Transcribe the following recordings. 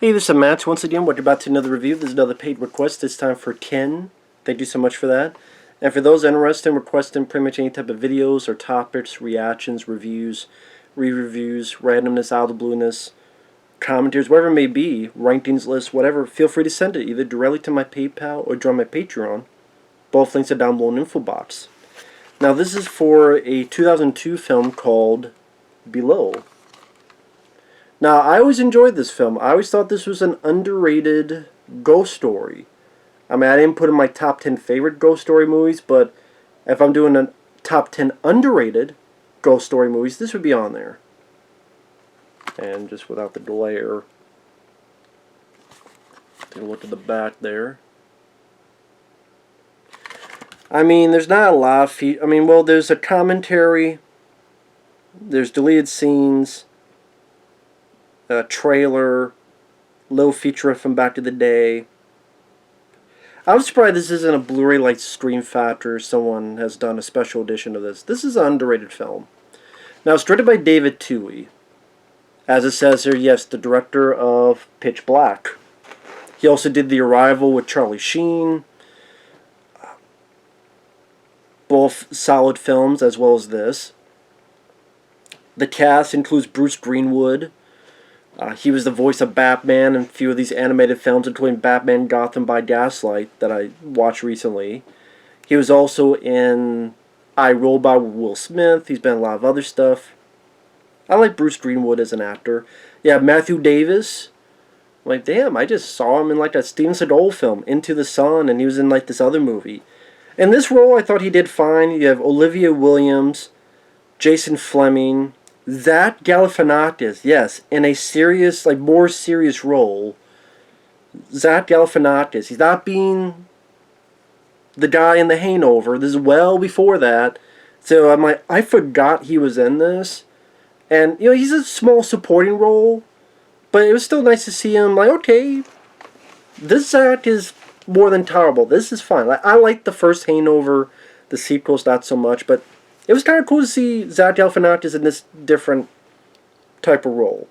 Hey, this is Matt. Once again, we're about to another review. This is another paid request, this time for Ken. Thank you so much for that. And for those interested in requesting pretty much any type of videos or topics, reactions, reviews, re-reviews, randomness, out of the blueness, commentaries, whatever it may be, rankings lists, whatever, feel free to send it either directly to my PayPal or join my Patreon. Both links are down below in the info box. Now, this is for a 2002 film called Below. Now, I always enjoyed this film. I always thought this was an underrated ghost story. I mean, I didn't put in my top 10 favorite ghost story movies, but if I'm doing a top 10 underrated ghost story movies, this would be on there. And just without the glare, take a look at the back there. I mean, there's not a lot of well, there's a commentary, there's deleted scenes, a trailer, little featurette from back in the day. I'm surprised this isn't a Blu-ray like Scream Factor. Someone has done a special edition of this. This is an underrated film. Now, it's directed by David Twohy. As it says here, yes, the director of Pitch Black. He also did The Arrival with Charlie Sheen. Both solid films, as well as this. The cast includes Bruce Greenwood. He was the voice of Batman in a few of these animated films, including Batman Gotham by Gaslight that I watched recently. He was also in I, Robot with Will Smith. He's been in a lot of other stuff. I like Bruce Greenwood as an actor. Yeah, Matthew Davis. I'm like, damn, I just saw him in like a Steven Seagal film, Into the Sun, and he was in like this other movie. In this role, I thought he did fine. You have Olivia Williams, Jason Flemyng, Zach Galifianakis, yes, in a serious, like more serious role. Zach Galifianakis, he's not being the guy in The Hangover. This is well before that. So I'm like, I forgot he was in this. And, you know, he's a small supporting role, but it was still nice to see him. Like, okay, this Zach is more than tolerable. This is fine. Like, I like the first Hangover, the sequels not so much, but it was kind of cool to see Zach Galifianakis in this different type of role.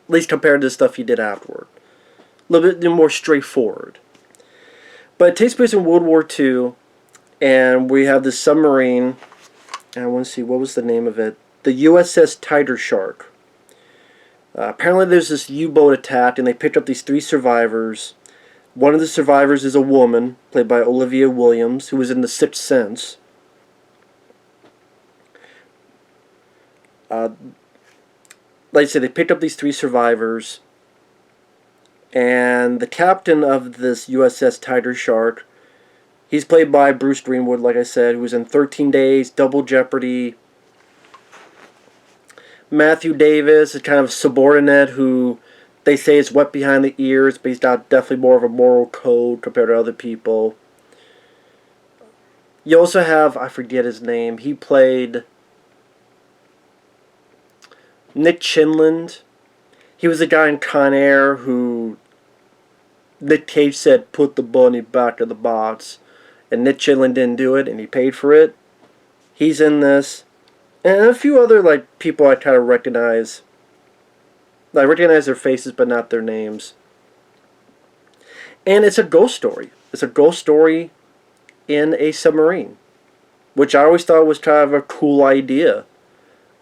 At least compared to the stuff he did afterward. A little bit more straightforward. But it takes place in World War II, and we have this submarine, and I want to see, what was the name of it? The USS Tiger Shark. Apparently there's this U-boat attack, and they picked up these 3 survivors. One of the survivors is a woman, played by Olivia Williams, who was in The Sixth Sense. Like I said, they picked up these 3 survivors, and the captain of this USS Tiger Shark, he's played by Bruce Greenwood, like I said, who was in 13 Days, Double Jeopardy. Matthew Davis is kind of a subordinate who they say is wet behind the ears, but he's got definitely more of a moral code compared to other people. You also have, I forget his name, he played Nick Chinland. He was the guy in Con Air who Nick Cage said, put the bunny back in the box. And Nick Chinland didn't do it, and he paid for it. He's in this. And a few other like people I kind of recognize. I recognize their faces, but not their names. And it's a ghost story. It's a ghost story in a submarine. Which I always thought was kind of a cool idea.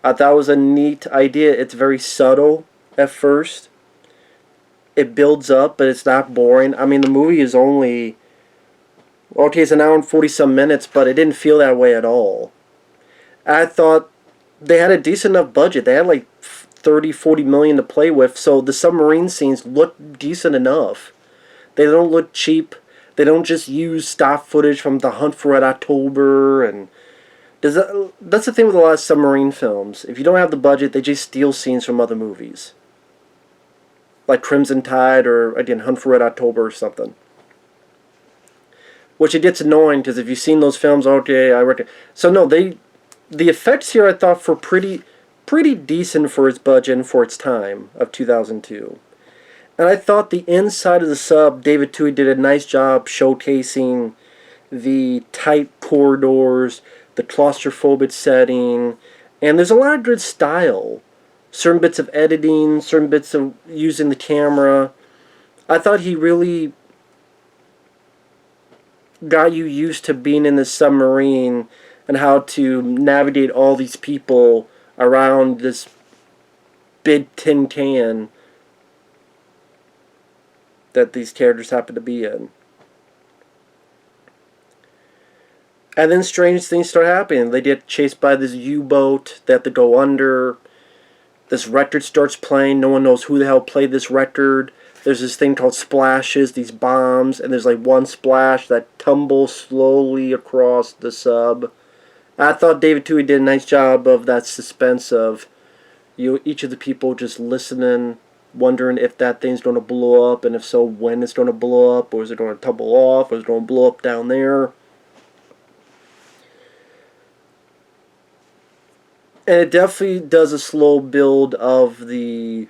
I thought it was a neat idea. It's very subtle at first. It builds up, but it's not boring. I mean, the movie is only, okay, it's an hour and 40-some minutes, but it didn't feel that way at all. I thought they had a decent enough budget. They had like 30-40 million to play with, so the submarine scenes look decent enough. They don't look cheap. They don't just use stock footage from The Hunt for Red October, and that's the thing with a lot of submarine films. If you don't have the budget, they just steal scenes from other movies. Like Crimson Tide or, again, Hunt for Red October or something. Which it gets annoying, because if you've seen those films, okay, I reckon. So no, the effects here I thought were pretty decent for its budget and for its time of 2002. And I thought the inside of the sub, David Twohy did a nice job showcasing the tight corridors, the claustrophobic setting, and there's a lot of good style certain bits of editing, certain bits of using the camera. I thought he really got you used to being in this submarine and how to navigate all these people around this big tin can that these characters happen to be in. And then strange things start happening. They get chased by this U-boat. They have to go under. This record starts playing. No one knows who the hell played this record. There's this thing called splashes, these bombs, and there's like one splash that tumbles slowly across the sub. I thought David Twohy did a nice job of that suspense of each of the people just listening, wondering if that thing's going to blow up, and if so, when it's going to blow up, or is it going to tumble off, or is it going to blow up down there. And it definitely does a slow build of the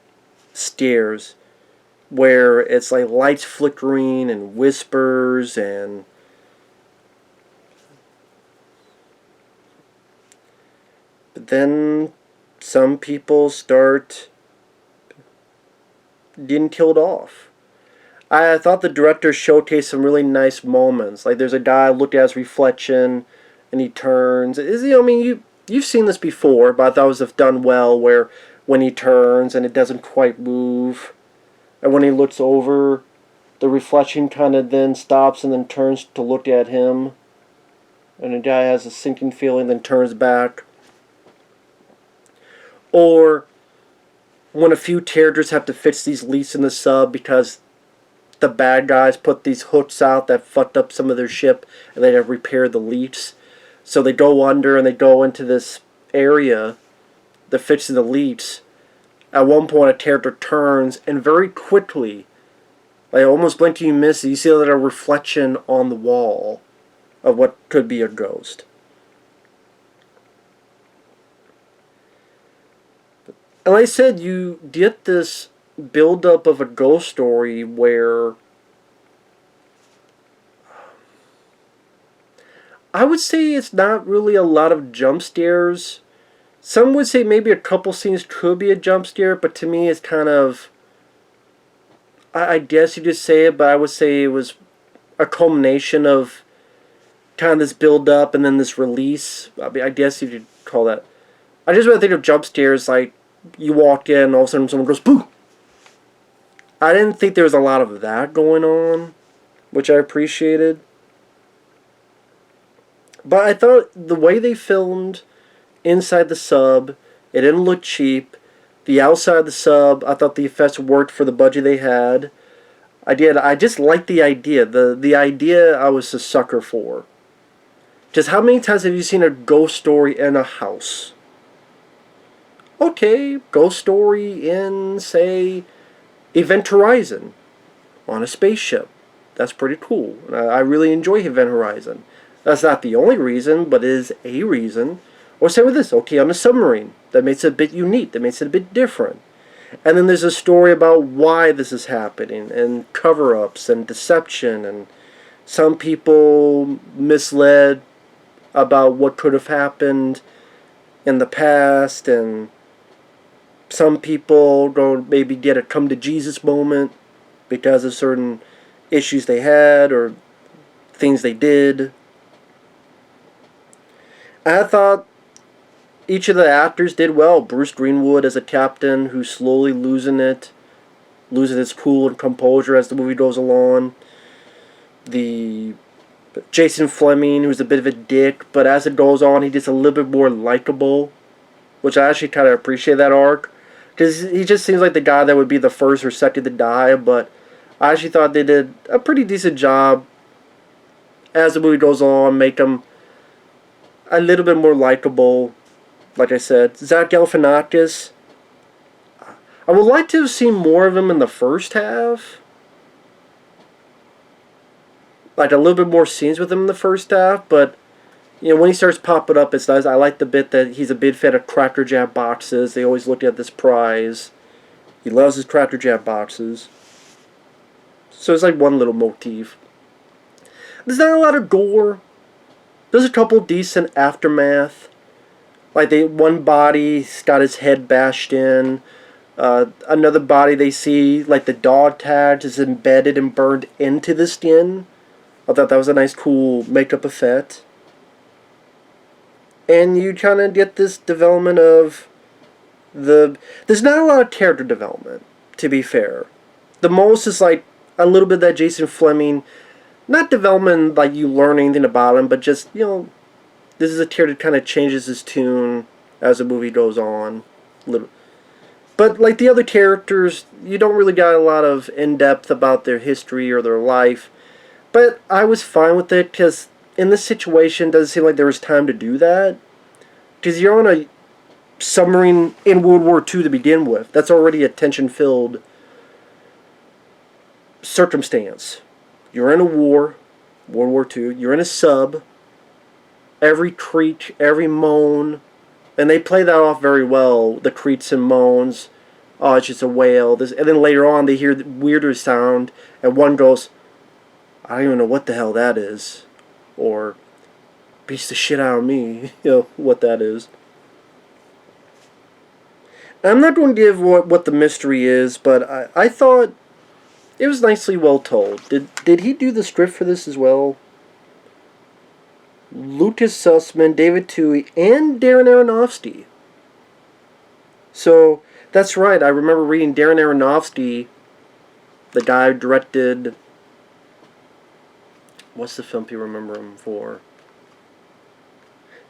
stairs, where it's like lights flickering and whispers and but then some people start getting killed off. I thought the director showcased some really nice moments. Like there's a guy looked at his reflection and he turns. You've seen this before, but I thought it was done well where when he turns and it doesn't quite move. And when he looks over, the reflection kind of then stops and then turns to look at him. And the guy has a sinking feeling, then turns back. Or when a few characters have to fix these leaks in the sub because the bad guys put these hooks out that fucked up some of their ship and they have to repair the leaks. So they go under and they go into this area, they're fixing the leaks. At one point, a character turns, and very quickly, like almost blink you miss it, you see that a reflection on the wall of what could be a ghost. And like I said, you get this build-up of a ghost story where I would say it's not really a lot of jump scares. Some would say maybe a couple scenes could be a jump scare, but to me it's kind of, I guess you just say it, but I would say it was a culmination of kind of this build up and then this release. I guess you could call that. I just really think of jump scares like you walk in and all of a sudden someone goes boo. I didn't think there was a lot of that going on, which I appreciated. But I thought the way they filmed inside the sub, it didn't look cheap. The outside of the sub, I thought the effects worked for the budget they had. I just liked the idea. The idea I was a sucker for. Just how many times have you seen a ghost story in a house? Okay, ghost story in, say, Event Horizon on a spaceship. That's pretty cool. I really enjoy Event Horizon. That's not the only reason, but it is a reason. Or say with this, okay, on a submarine. That makes it a bit unique. That makes it a bit different. And then there's a story about why this is happening, and cover-ups, and deception, and some people misled about what could have happened in the past, and some people don't maybe get a come-to-Jesus moment because of certain issues they had, or things they did. I thought each of the actors did well. Bruce Greenwood as a captain who's slowly losing his cool and composure as the movie goes along. The Jason Flemyng, who's a bit of a dick, but as it goes on, he gets a little bit more likable, which I actually kind of appreciate that arc, because he just seems like the guy that would be the first or second to die. But I actually thought they did a pretty decent job as the movie goes on, make him a little bit more likable. Like I said, Zach Galifianakis, I would like to have seen more of him in the first half. Like a little bit more scenes with him in the first half, but when he starts popping up, it's nice. I like the bit that he's a big fan of Cracker Jack boxes. They always look at this prize. He loves his Cracker Jack boxes. So it's like one little motif. There's not a lot of gore. There's a couple decent aftermath. Like, one body's got his head bashed in. Another body they see, like the dog tag, is embedded and burned into the skin. I thought that was a nice, cool makeup effect. And you kind of get this development of There's not a lot of character development, to be fair. The most is like a little bit of that Jason Flemyng, not development like you learn anything about him, but just, this is a character that kind of changes his tune as the movie goes on. But like the other characters, you don't really got a lot of in-depth about their history or their life. But I was fine with it because in this situation, it doesn't seem like there was time to do that. Because you're on a submarine in World War II to begin with. That's already a tension-filled circumstance. You're in a war, World War II. You're in a sub. Every creak, every moan, and they play that off very well. The creaks and moans. Oh, it's just a whale. And then later on, they hear the weirder sound, and one goes, I don't even know what the hell that is, or beats the shit out of me. What that is. I'm not going to give what the mystery is, but I thought it was nicely well told. Did he do the script for this as well? Lucas Sussman, David Twohy, and Darren Aronofsky. So, that's right, I remember reading Darren Aronofsky, the guy who directed... What's the film you remember him for?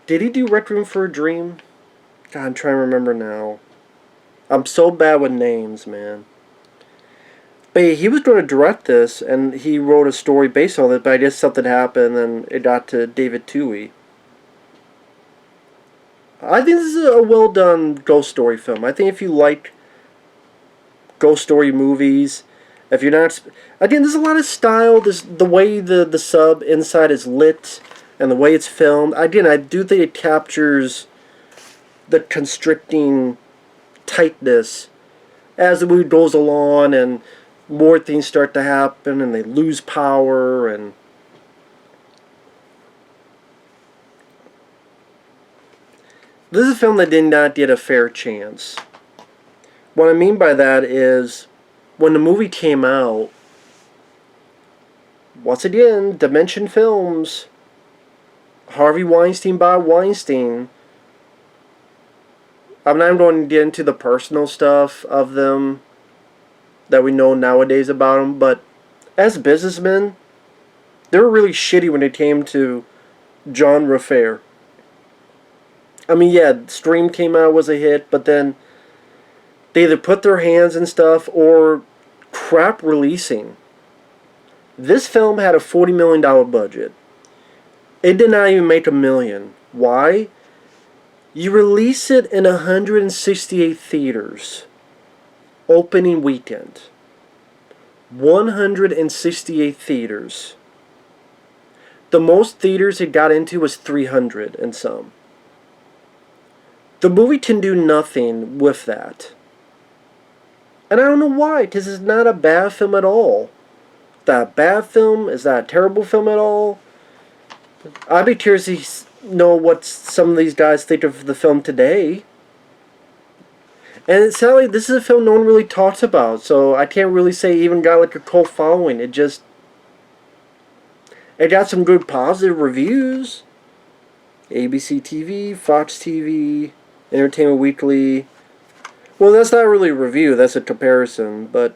Did he do Requiem for a Dream? God, I'm trying to remember now. I'm so bad with names, man. But he was going to direct this, and he wrote a story based on it, but I guess something happened, and it got to David Twohy. I think this is a well-done ghost story film. I think if you like ghost story movies, if you're not... Again, there's a lot of style. There's the way the sub inside is lit, and the way it's filmed. Again, I do think it captures the constricting tightness as the movie goes along, and more things start to happen, and they lose power, and this is a film that did not get a fair chance. What I mean by that is, when the movie came out, once again, Dimension Films, Harvey Weinstein by Weinstein. I'm not going to get into the personal stuff of them that we know nowadays about them, but as businessmen, they were really shitty when it came to genre fare. I mean, yeah, Stream came out, was a hit, but then they either put their hands in stuff or crap releasing. This film had a $40 million budget. It did not even make $1 million. Why? You release it in 168 theaters. Opening weekend. 168 theaters. The most theaters it got into was 300 and some. The movie can do nothing with that. And I don't know why, because it's not a bad film at all. Is that a bad film? Is that a terrible film at all? I'd be curious to know what some of these guys think of the film today. And sadly, this is a film no one really talks about, so I can't really say it even got like a cult following. It got some good positive reviews. ABC TV, Fox TV, Entertainment Weekly. Well, that's not really a review, that's a comparison, but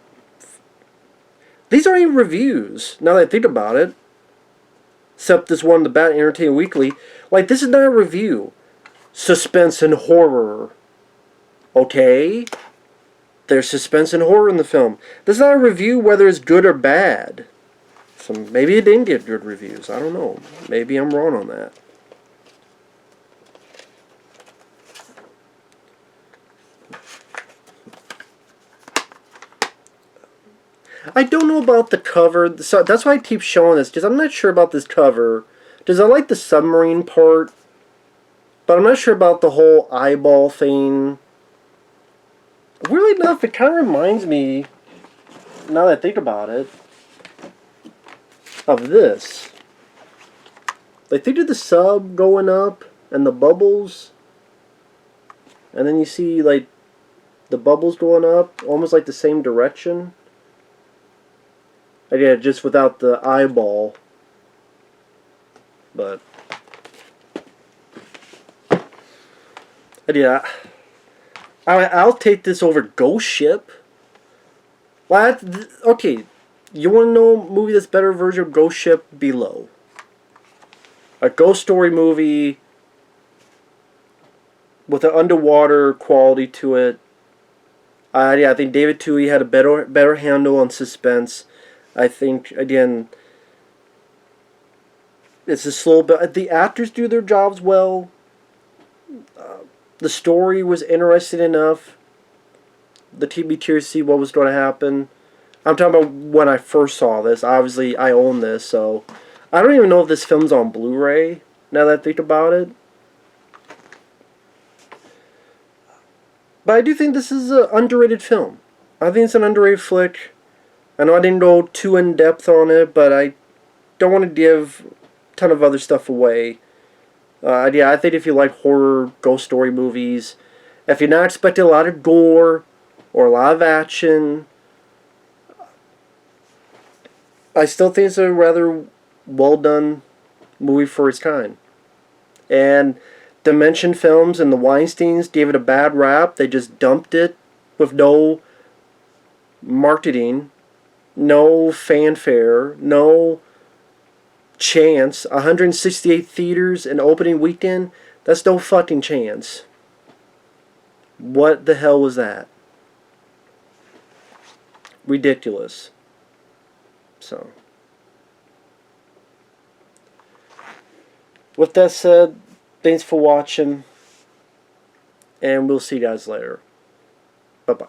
these aren't even reviews, now that I think about it. Except this one, the Bat Entertainment Weekly. Like, this is not a review. Suspense and horror. Okay? There's suspense and horror in the film. This is not a review whether it's good or bad. So maybe it didn't get good reviews. I don't know. Maybe I'm wrong on that. I don't know about the cover, so that's why I keep showing this, because I'm not sure about this cover. Because I like the submarine part, but I'm not sure about the whole eyeball thing. Weirdly enough, it kind of reminds me, now that I think about it, of this. Like, think of the sub going up, and the bubbles. and then you see like the bubbles going up, almost like the same direction. And yeah, just without the eyeball. But and yeah, I'll take this over Ghost Ship. Well, okay, you want to know a movie that's better version of Ghost Ship? Below. A ghost story movie with an underwater quality to it. Yeah, I think David Twohy had a better handle on suspense. I think, again, it's a slow, but the actors do their jobs well. The story was interesting enough. The TV curious to see what was going to happen. I'm talking about when I first saw this. Obviously, I own this, so I don't even know if this film's on Blu-ray. Now that I think about it, but I do think this is an underrated film. I think it's an underrated flick. I know I didn't go too in depth on it, but I don't want to give a ton of other stuff away. Yeah, I think if you like horror, ghost story movies, if you're not expecting a lot of gore or a lot of action, I still think it's a rather well done movie for its kind. And Dimension Films and the Weinsteins gave it a bad rap. They just dumped it with no marketing, no fanfare, no chance. 168 theaters in opening weekend, that's no fucking chance. What the hell was that? Ridiculous. So, with that said, thanks for watching, and we'll see you guys later. Bye-bye.